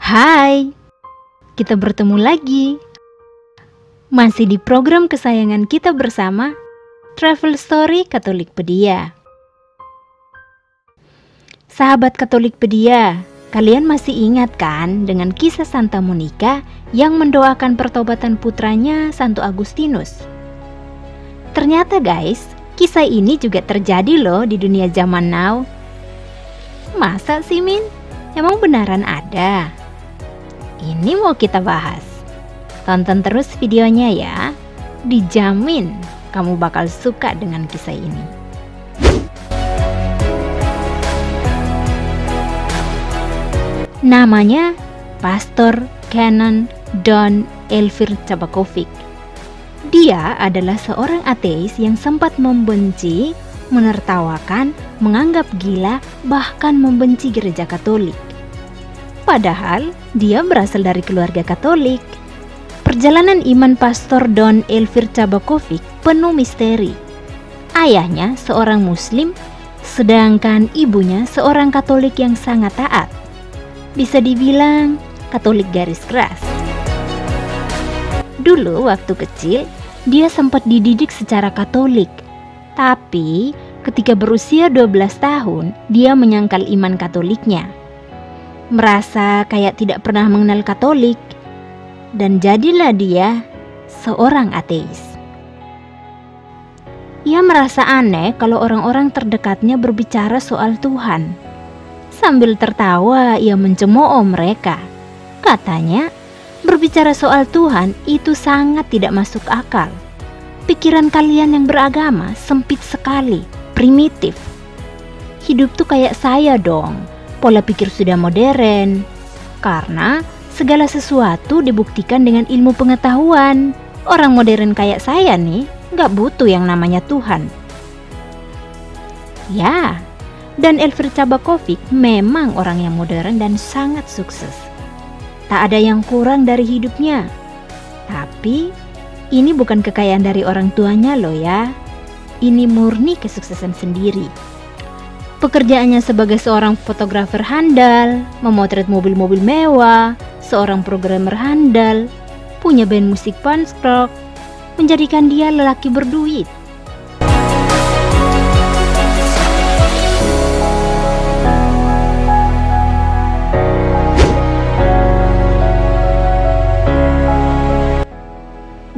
Hai, kita bertemu lagi. Masih di program kesayangan kita bersama, Travel Story Katolikpedia. Sahabat Katolikpedia, kalian masih ingat kan dengan kisah Santa Monica yang mendoakan pertobatan putranya Santo Agustinus? Ternyata guys, kisah ini juga terjadi loh di dunia zaman now. Masa sih Min? Emang beneran ada? Ini mau kita bahas. Tonton terus videonya ya. Dijamin kamu bakal suka dengan kisah ini. Namanya Pastor Canon Don Elvir Chabakovic. Dia adalah seorang ateis yang sempat membenci, menertawakan, menganggap gila, bahkan membenci gereja Katolik. Padahal dia berasal dari keluarga Katolik. Perjalanan iman Pastor Don Elvir Chabakovic penuh misteri. Ayahnya seorang Muslim, sedangkan ibunya seorang Katolik yang sangat taat. Bisa dibilang Katolik garis keras. Dulu waktu kecil, dia sempat dididik secara Katolik. Tapi ketika berusia 12 tahun, dia menyangkal iman Katoliknya. Merasa kayak tidak pernah mengenal Katolik, dan jadilah dia seorang ateis. Ia merasa aneh kalau orang-orang terdekatnya berbicara soal Tuhan. Sambil tertawa, ia mencemooh mereka. Katanya, berbicara soal Tuhan itu sangat tidak masuk akal. Pikiran kalian yang beragama sempit sekali, primitif. Hidup tuh kayak saya dong. Pola pikir sudah modern, karena segala sesuatu dibuktikan dengan ilmu pengetahuan. Orang modern kayak saya nih, gak butuh yang namanya Tuhan. Ya, dan Elvir Chabakovic memang orang yang modern dan sangat sukses. Tak ada yang kurang dari hidupnya. Tapi, ini bukan kekayaan dari orang tuanya loh ya. Ini murni kesuksesan sendiri. Pekerjaannya sebagai seorang fotografer handal, memotret mobil-mobil mewah, seorang programmer handal, punya band musik punk rock, menjadikan dia lelaki berduit.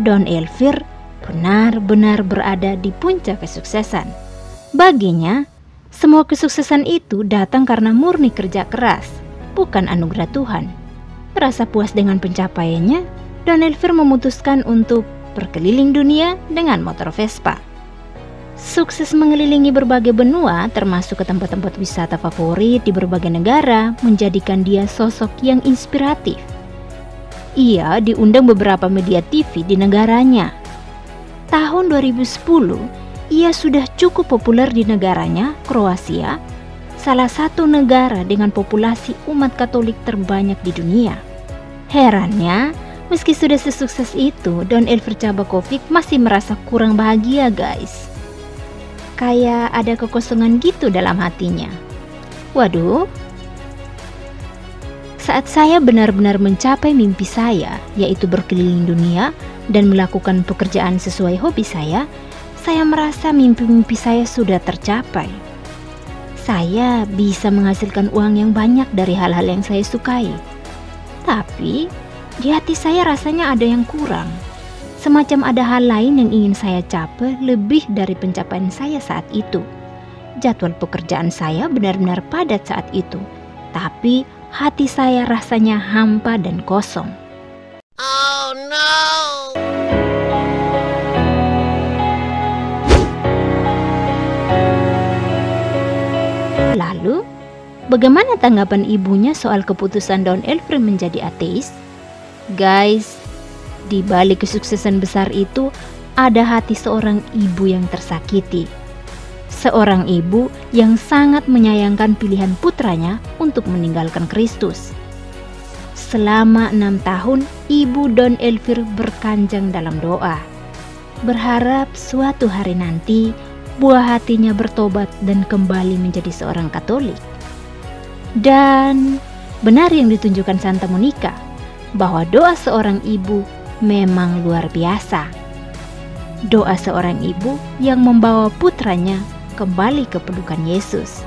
Don Elvir benar-benar berada di puncak kesuksesan. Baginya, semua kesuksesan itu datang karena murni kerja keras, bukan anugerah Tuhan. Merasa puas dengan pencapaiannya, Don Elvir memutuskan untuk berkeliling dunia dengan motor Vespa. Sukses mengelilingi berbagai benua, termasuk ke tempat-tempat wisata favorit di berbagai negara, menjadikan dia sosok yang inspiratif. Ia diundang beberapa media TV di negaranya. Tahun 2010, ia sudah cukup populer di negaranya, Kroasia, salah satu negara dengan populasi umat Katolik terbanyak di dunia. Herannya, meski sudah sesukses itu, Don Elvir Chabakovic masih merasa kurang bahagia guys. Kayak ada kekosongan gitu dalam hatinya. Waduh, saat saya benar-benar mencapai mimpi saya, yaitu berkeliling dunia dan melakukan pekerjaan sesuai hobi saya merasa mimpi-mimpi saya sudah tercapai. Saya bisa menghasilkan uang yang banyak dari hal-hal yang saya sukai. Tapi, di hati saya rasanya ada yang kurang. Semacam ada hal lain yang ingin saya capai lebih dari pencapaian saya saat itu. Jadwal pekerjaan saya benar-benar padat saat itu. Tapi, hati saya rasanya hampa dan kosong. Oh no! Lalu, bagaimana tanggapan ibunya soal keputusan Don Elvir menjadi ateis? Guys, di balik kesuksesan besar itu ada hati seorang ibu yang tersakiti. Seorang ibu yang sangat menyayangkan pilihan putranya untuk meninggalkan Kristus. Selama 6 tahun, ibu Don Elvir berkanjang dalam doa. Berharap suatu hari nanti buah hatinya bertobat dan kembali menjadi seorang Katolik. Dan Benar yang ditunjukkan Santa Monica, bahwa doa seorang ibu memang luar biasa. Doa seorang ibu yang membawa putranya kembali ke pelukan Yesus.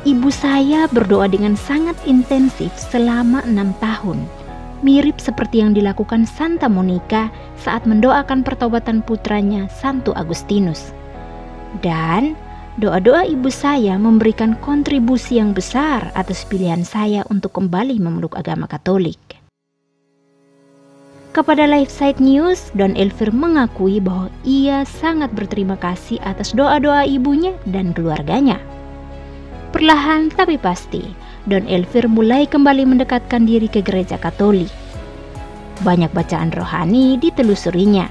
Ibu saya berdoa dengan sangat intensif selama 6 tahun. Mirip seperti yang dilakukan Santa Monica saat mendoakan pertobatan putranya Santo Agustinus. Dan doa-doa ibu saya memberikan kontribusi yang besar atas pilihan saya untuk kembali memeluk agama Katolik. Kepada LifeSite News, Don Elvir mengakui bahwa ia sangat berterima kasih atas doa-doa ibunya dan keluarganya. Perlahan tapi pasti, Don Elvir mulai kembali mendekatkan diri ke gereja Katolik. Banyak bacaan rohani ditelusurinya.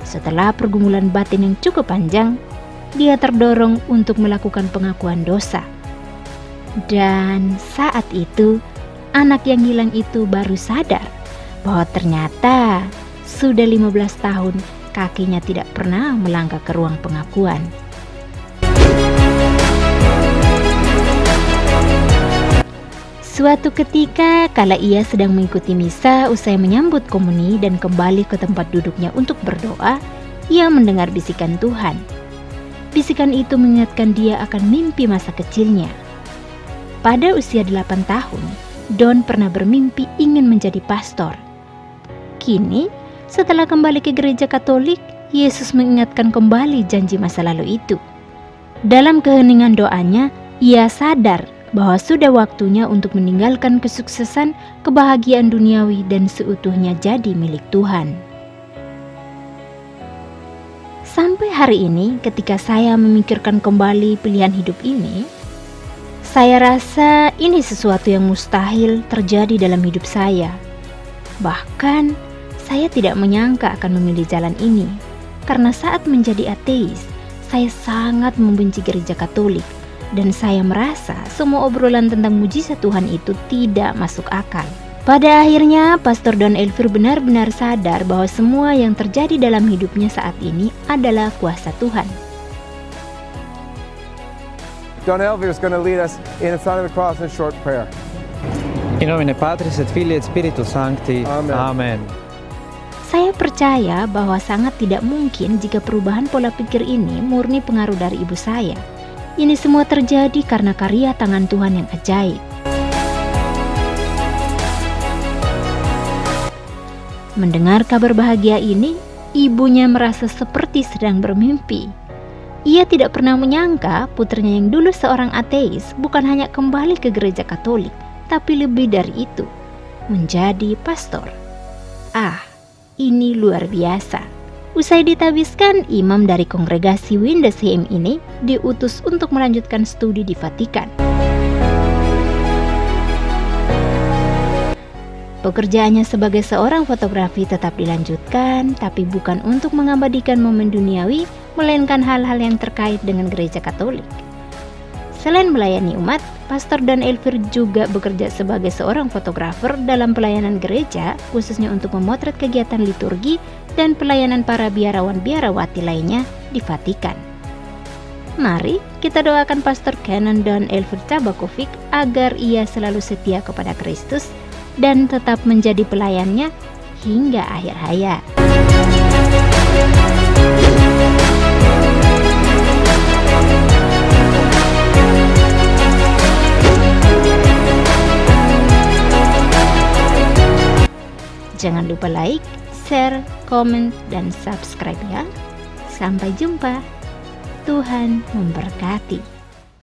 Setelah pergumulan batin yang cukup panjang, dia terdorong untuk melakukan pengakuan dosa. Dan saat itu, anak yang hilang itu baru sadar bahwa ternyata sudah 15 tahun kakinya tidak pernah melangkah ke ruang pengakuan. Suatu ketika kala ia sedang mengikuti misa usai menyambut komuni dan kembali ke tempat duduknya untuk berdoa, ia mendengar bisikan Tuhan. Bisikan itu mengingatkan dia akan mimpi masa kecilnya. Pada usia 8 tahun, Don pernah bermimpi ingin menjadi pastor. Kini, setelah kembali ke gereja Katolik, Yesus mengingatkan kembali janji masa lalu itu. Dalam keheningan doanya, ia sadar bahwa sudah waktunya untuk meninggalkan kesuksesan, kebahagiaan duniawi dan seutuhnya jadi milik Tuhan. Sampai hari ini, ketika saya memikirkan kembali pilihan hidup ini, saya rasa ini sesuatu yang mustahil terjadi dalam hidup saya. Bahkan, saya tidak menyangka akan memilih jalan ini, karena saat menjadi ateis, saya sangat membenci gereja Katolik, dan saya merasa semua obrolan tentang mujizat Tuhan itu tidak masuk akal. Pada akhirnya, Pastor Don Elvir benar-benar sadar bahwa semua yang terjadi dalam hidupnya saat ini adalah kuasa Tuhan. Don Elvir is going to lead us in a sign of the cross and a short prayer. In nomine Patris et Filii et Spiritus Sancti. Amen. Amen. Saya percaya bahwa sangat tidak mungkin jika perubahan pola pikir ini murni pengaruh dari ibu saya. Ini semua terjadi karena karya tangan Tuhan yang ajaib. Mendengar kabar bahagia ini, ibunya merasa seperti sedang bermimpi. Ia tidak pernah menyangka putranya yang dulu seorang ateis bukan hanya kembali ke gereja Katolik, tapi lebih dari itu, menjadi pastor. Ini luar biasa. Usai ditabiskan, imam dari kongregasi Windesheim ini diutus untuk melanjutkan studi di Vatikan. Pekerjaannya sebagai seorang fotografi tetap dilanjutkan, tapi bukan untuk mengabadikan momen duniawi, melainkan hal-hal yang terkait dengan gereja Katolik. Selain melayani umat, Pastor Don Elvir juga bekerja sebagai seorang fotografer dalam pelayanan gereja, khususnya untuk memotret kegiatan liturgi dan pelayanan para biarawan-biarawati lainnya di Vatikan. Mari kita doakan Pastor Canon Don Elvir Tabakovic agar ia selalu setia kepada Kristus dan tetap menjadi pelayannya hingga akhir hayat. Jangan lupa like, share, komen, dan subscribe ya. Sampai jumpa. Tuhan memberkati.